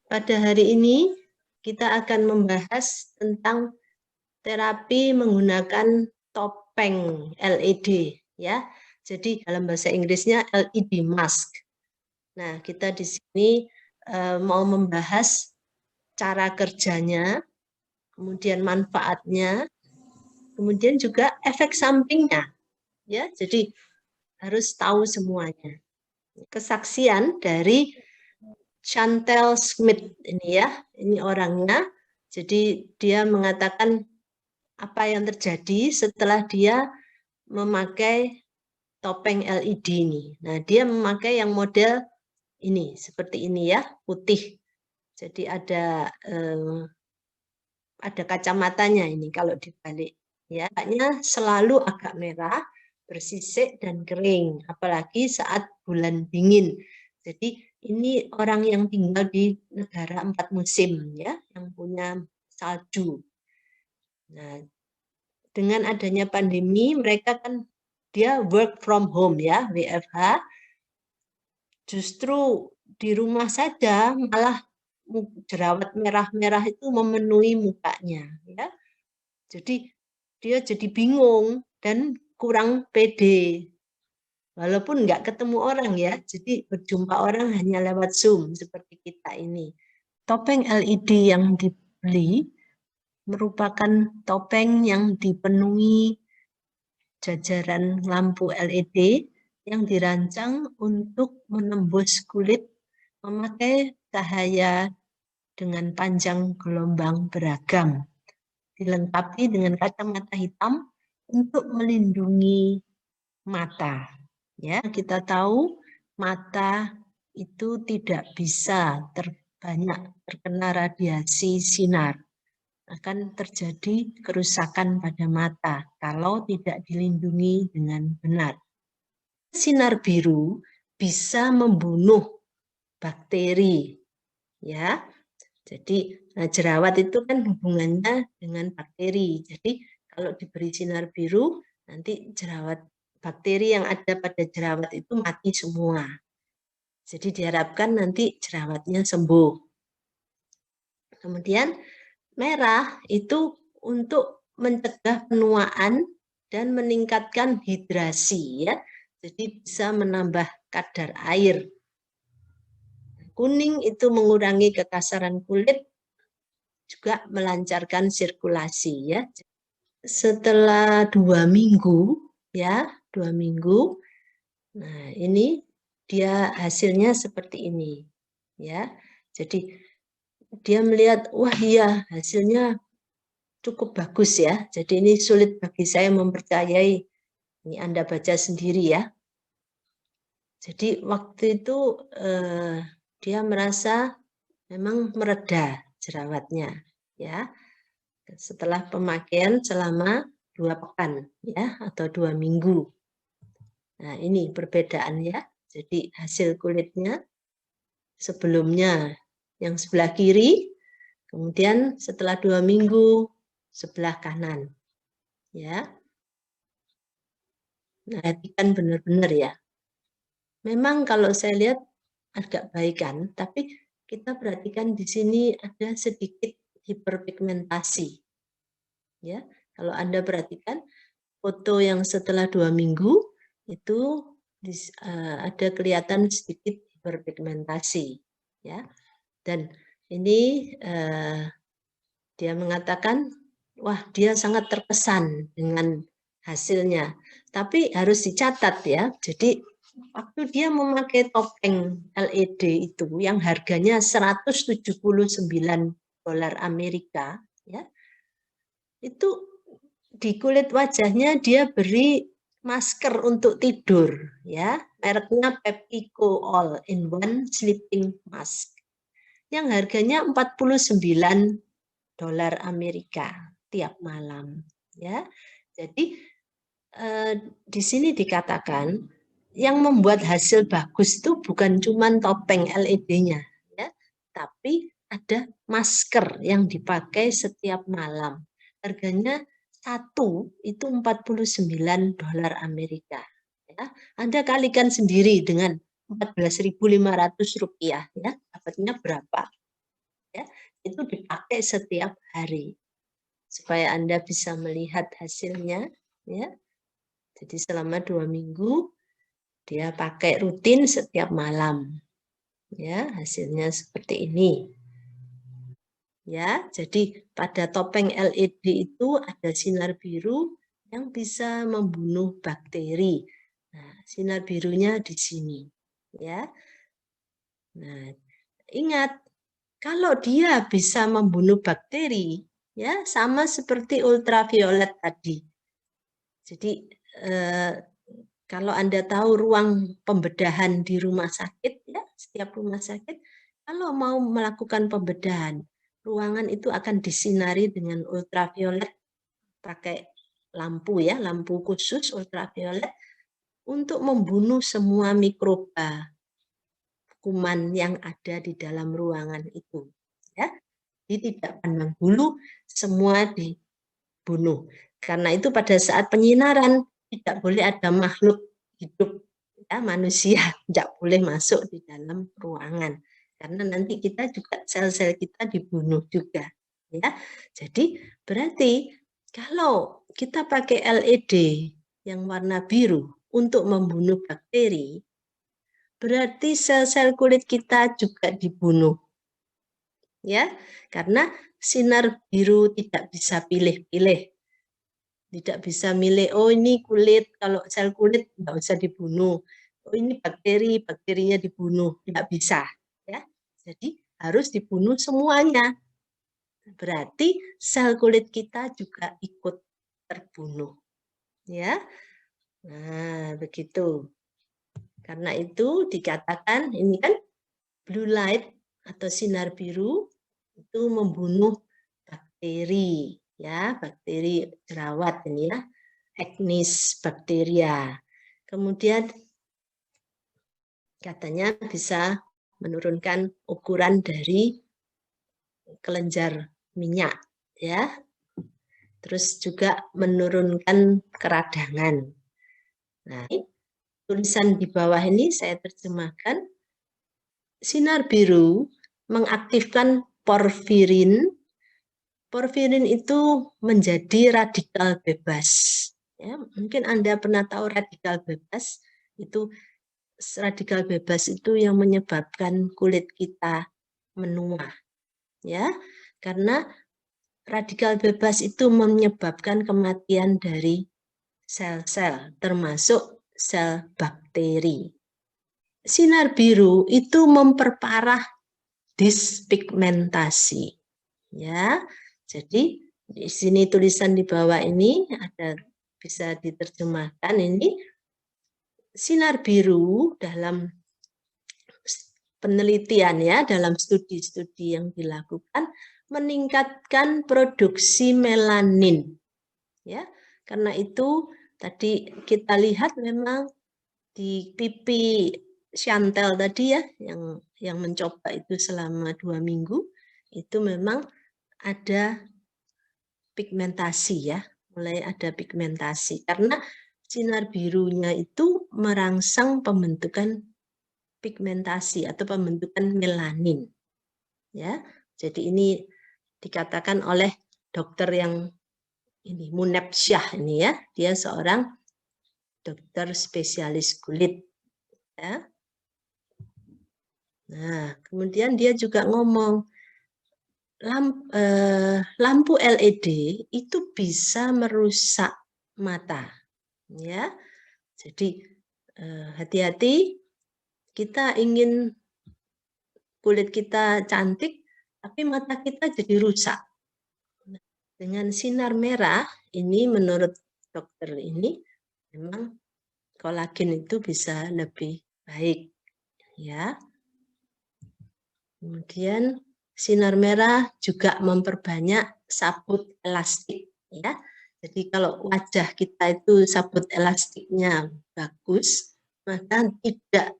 Pada hari ini kita akan membahas tentang terapi menggunakan topeng LED ya. Jadi dalam bahasa Inggrisnya LED mask. Nah, kita di sini mau membahas cara kerjanya, kemudian manfaatnya, kemudian juga efek sampingnya ya. Jadi harus tahu semuanya. Kesaksian dari Chantel Smith ini ya, ini orangnya. Jadi dia mengatakan apa yang terjadi setelah dia memakai topeng LED ini. Nah, dia memakai yang model ini, seperti ini ya, putih. Jadi ada kacamatanya ini kalau dibalik. Ya, selalu agak merah, bersisik dan kering, apalagi saat bulan dingin. Jadi ini orang yang tinggal di negara 4 musim ya, yang punya salju. Nah, dengan adanya pandemi mereka kan dia work from home ya, WFH. Justru di rumah saja malah jerawat merah-merah itu memenuhi mukanya ya. Jadi dia jadi bingung dan kurang pede. Walaupun nggak ketemu orang ya, jadi berjumpa orang hanya lewat Zoom seperti kita ini. Topeng LED yang dibeli merupakan topeng yang dipenuhi jajaran lampu LED yang dirancang untuk menembus kulit memakai cahaya dengan panjang gelombang beragam. Dilengkapi dengan kacamata hitam untuk melindungi mata. Ya, kita tahu mata itu tidak bisa banyak terkena radiasi sinar. Akan terjadi kerusakan pada mata kalau tidak dilindungi dengan benar. Sinar biru bisa membunuh bakteri, ya. Jadi jerawat itu kan hubungannya dengan bakteri. Jadi kalau diberi sinar biru, nanti bakteri yang ada pada jerawat itu mati semua. Jadi diharapkan nanti jerawatnya sembuh. Kemudian merah itu untuk mencegah penuaan dan meningkatkan hidrasi ya. Jadi bisa menambah kadar air. Kuning itu mengurangi kekasaran kulit, juga melancarkan sirkulasi ya. Setelah 2 minggu ya, 2 minggu. Nah, ini dia hasilnya seperti ini ya. Jadi dia melihat wah iya hasilnya cukup bagus ya. Jadi ini sulit bagi saya mempercayai. Ini Anda baca sendiri ya. Jadi waktu itu dia merasa memang mereda jerawatnya ya. Setelah pemakaian selama 2 pekan ya atau 2 minggu. Nah, ini perbedaannya. Jadi hasil kulitnya sebelumnya yang sebelah kiri, kemudian setelah 2 minggu sebelah kanan. Ya. Nah, perhatikan benar-benar ya. Memang kalau saya lihat agak baikan, tapi kita perhatikan di sini ada sedikit hiperpigmentasi. Ya, kalau Anda perhatikan foto yang setelah 2 minggu itu ada kelihatan sedikit hiperpigmentasi, ya. Dan ini dia mengatakan, wah dia sangat terkesan dengan hasilnya. Tapi harus dicatat ya. Jadi waktu dia memakai topeng LED itu yang harganya 179 dolar Amerika, ya, itu di kulit wajahnya dia beri masker untuk tidur ya, mereknya PeptiCo All-in-One Sleeping Mask yang harganya 49 dolar Amerika tiap malam ya. Jadi di sini dikatakan yang membuat hasil bagus itu bukan cuma topeng LED-nya ya, tapi ada masker yang dipakai setiap malam. Harganya satu itu 49 dolar Amerika. Ya. Anda kalikan sendiri dengan 14.500 rupiah, ya, dapatnya berapa? ya. Itu dipakai setiap hari supaya Anda bisa melihat hasilnya, ya. Jadi selama 2 minggu dia pakai rutin setiap malam, ya. Hasilnya seperti ini, ya. Jadi pada topeng LED itu ada sinar biru yang bisa membunuh bakteri. Nah, sinar birunya di sini, ya. Nah, ingat, kalau dia bisa membunuh bakteri, ya sama seperti ultraviolet tadi. Jadi kalau Anda tahu ruang pembedahan di rumah sakit, ya setiap rumah sakit, kalau mau melakukan pembedahan, ruangan itu akan disinari dengan ultraviolet pakai lampu, ya, lampu khusus ultraviolet untuk membunuh semua mikroba kuman yang ada di dalam ruangan itu, ya. Jadi tidak pandang bulu, semua dibunuh. Karena itu pada saat penyinaran tidak boleh ada makhluk hidup, ya, manusia tidak boleh masuk di dalam ruangan. Karena nanti kita juga sel-sel kita dibunuh juga, ya. Jadi berarti kalau kita pakai LED yang warna biru untuk membunuh bakteri, berarti sel-sel kulit kita juga dibunuh, ya, karena sinar biru tidak bisa pilih-pilih, tidak bisa milih, oh ini kulit, kalau sel kulit nggak usah dibunuh, oh ini bakteri, bakterinya dibunuh, nggak bisa, ya. Jadi harus dibunuh semuanya, berarti sel kulit kita juga ikut terbunuh, ya. Nah, begitu. Karena itu dikatakan ini kan blue light atau sinar biru itu membunuh bakteri, ya, bakteri jerawat ini, ya, Actis bacteria. Kemudian katanya bisa menurunkan ukuran dari kelenjar minyak, ya. Terus juga menurunkan keradangan. Nah, tulisan di bawah ini saya terjemahkan. Sinar biru mengaktifkan porfirin. Porfirin itu menjadi radikal bebas. Ya, mungkin Anda pernah tahu radikal bebas. Itu radikal bebas itu yang menyebabkan kulit kita menua. Ya, karena radikal bebas itu menyebabkan kematian dari sel-sel, termasuk sel bakteri. Sinar biru itu memperparah dispigmentasi, ya. Jadi di sini tulisan di bawah ini ada, bisa diterjemahkan ini, sinar biru dalam penelitian, ya, dalam studi-studi yang dilakukan meningkatkan produksi melanin, ya. Karena itu tadi kita lihat memang di pipi Chantel tadi, ya, yang mencoba itu selama 2 minggu, itu memang ada pigmentasi, ya, mulai ada pigmentasi. Karena sinar birunya itu merangsang pembentukan pigmentasi atau pembentukan melanin, ya. Jadi ini dikatakan oleh dokter yang ini, Muneb Shah ini, ya, dia seorang dokter spesialis kulit, ya. Nah, kemudian dia juga ngomong lampu LED itu bisa merusak mata, ya. Jadi hati-hati, kita ingin kulit kita cantik, tapi mata kita jadi rusak. Dengan sinar merah ini menurut dokter ini memang kolagen itu bisa lebih baik, ya. Kemudian sinar merah juga memperbanyak sabut elastik, ya. Jadi kalau wajah kita itu sabut elastiknya bagus, maka tidak,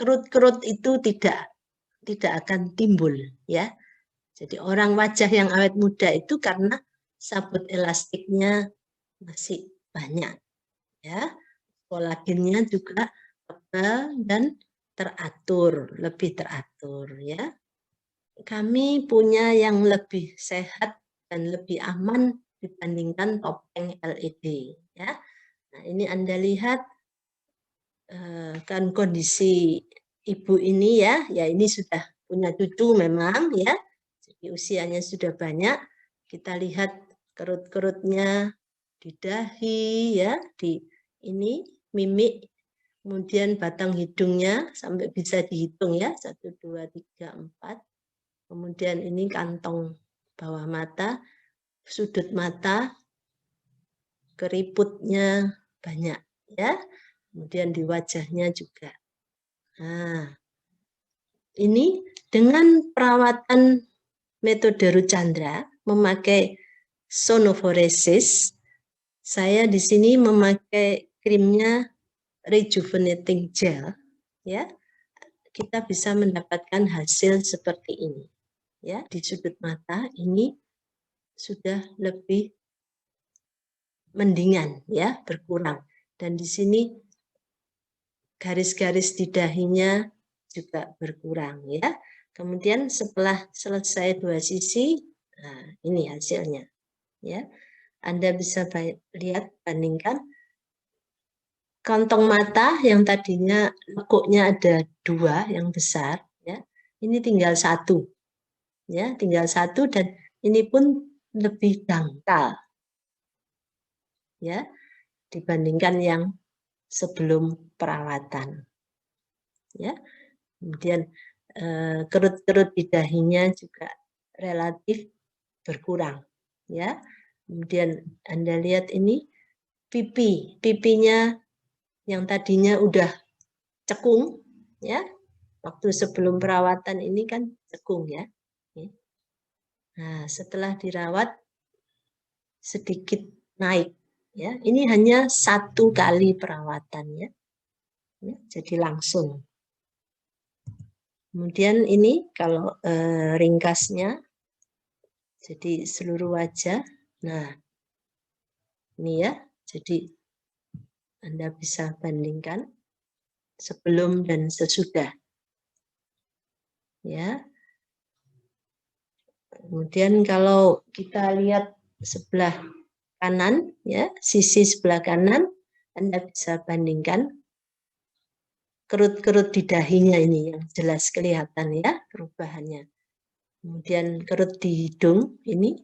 kerut-kerut itu tidak akan timbul, ya. Jadi orang wajah yang awet muda itu karena sabut elastiknya masih banyak, ya. Kolagennya juga tebal dan teratur, lebih teratur, ya. kami punya yang lebih sehat dan lebih aman dibandingkan topeng LED ya. Nah, ini Anda lihat kan kondisi ibu ini ya ini sudah punya cucu memang ya. Jadi usianya sudah banyak. Kita lihat kerut-kerutnya di dahi ya, di ini mimik, kemudian batang hidungnya sampai bisa dihitung ya, 1, 2, 3, 4. Kemudian ini kantong bawah mata, sudut mata, keriputnya banyak ya. Kemudian di wajahnya juga. Nah, ini dengan perawatan metode Rucandra memakai sonoforesis, saya di sini memakai krimnya rejuvenating gel ya. Kita bisa mendapatkan hasil seperti ini. Ya, di sudut mata ini sudah lebih mendingan ya, berkurang. Dan di sini garis-garis di dahinya juga berkurang ya. Kemudian setelah selesai 2 sisi, nah ini hasilnya ya. Anda bisa lihat, bandingkan kantong mata yang tadinya lekuknya ada 2 yang besar ya. Ini tinggal 1 ya, tinggal 1 dan ini pun lebih dangkal ya dibandingkan yang sebelum perawatan ya. Kemudian kerut-kerut di dahinya juga relatif berkurang ya. Kemudian Anda lihat ini pipinya yang tadinya udah cekung ya, waktu sebelum perawatan ini kan cekung ya. Nah, setelah dirawat sedikit naik ya. Ini hanya 1 kali perawatan ya. Jadi langsung. Kemudian ini kalau ringkasnya, jadi seluruh wajah. Nah, ini ya. Jadi Anda bisa bandingkan sebelum dan sesudah. Ya. Kemudian kalau kita lihat sebelah kanan, ya, sisi sebelah kanan, Anda bisa bandingkan kerut-kerut di dahinya ini yang jelas kelihatan ya perubahannya. Kemudian kerut di hidung ini,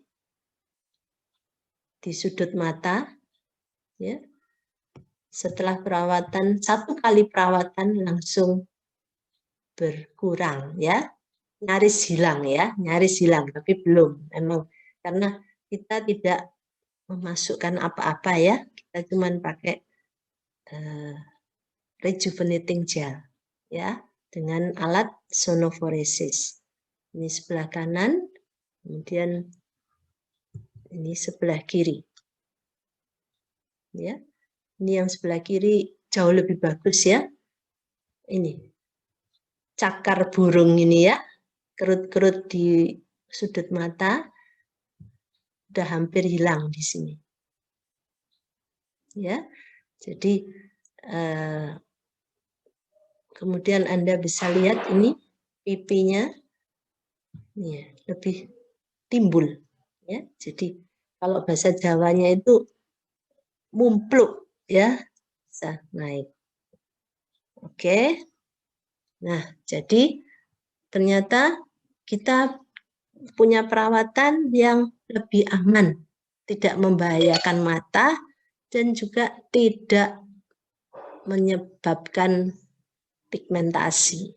di sudut mata, ya. Setelah perawatan, 1 kali perawatan langsung berkurang ya, nyaris hilang ya, nyaris hilang tapi belum memang karena kita tidak memasukkan apa-apa ya, kita cuma pakai rejuvenating gel ya dengan alat sonoforesis. Ini sebelah kanan, kemudian ini sebelah kiri. Ya. Ini yang sebelah kiri jauh lebih bagus ya. Ini cakar burung ini ya, kerut-kerut di sudut mata udah hampir hilang di sini. Ya. Jadi kemudian Anda bisa lihat ini pipinya ya, lebih timbul ya. Jadi kalau bahasa Jawanya itu mumpluk ya, bisa naik. Oke. Nah, jadi ternyata kita punya perawatan yang lebih aman, tidak membahayakan mata dan juga tidak menyebabkan pigmentasi.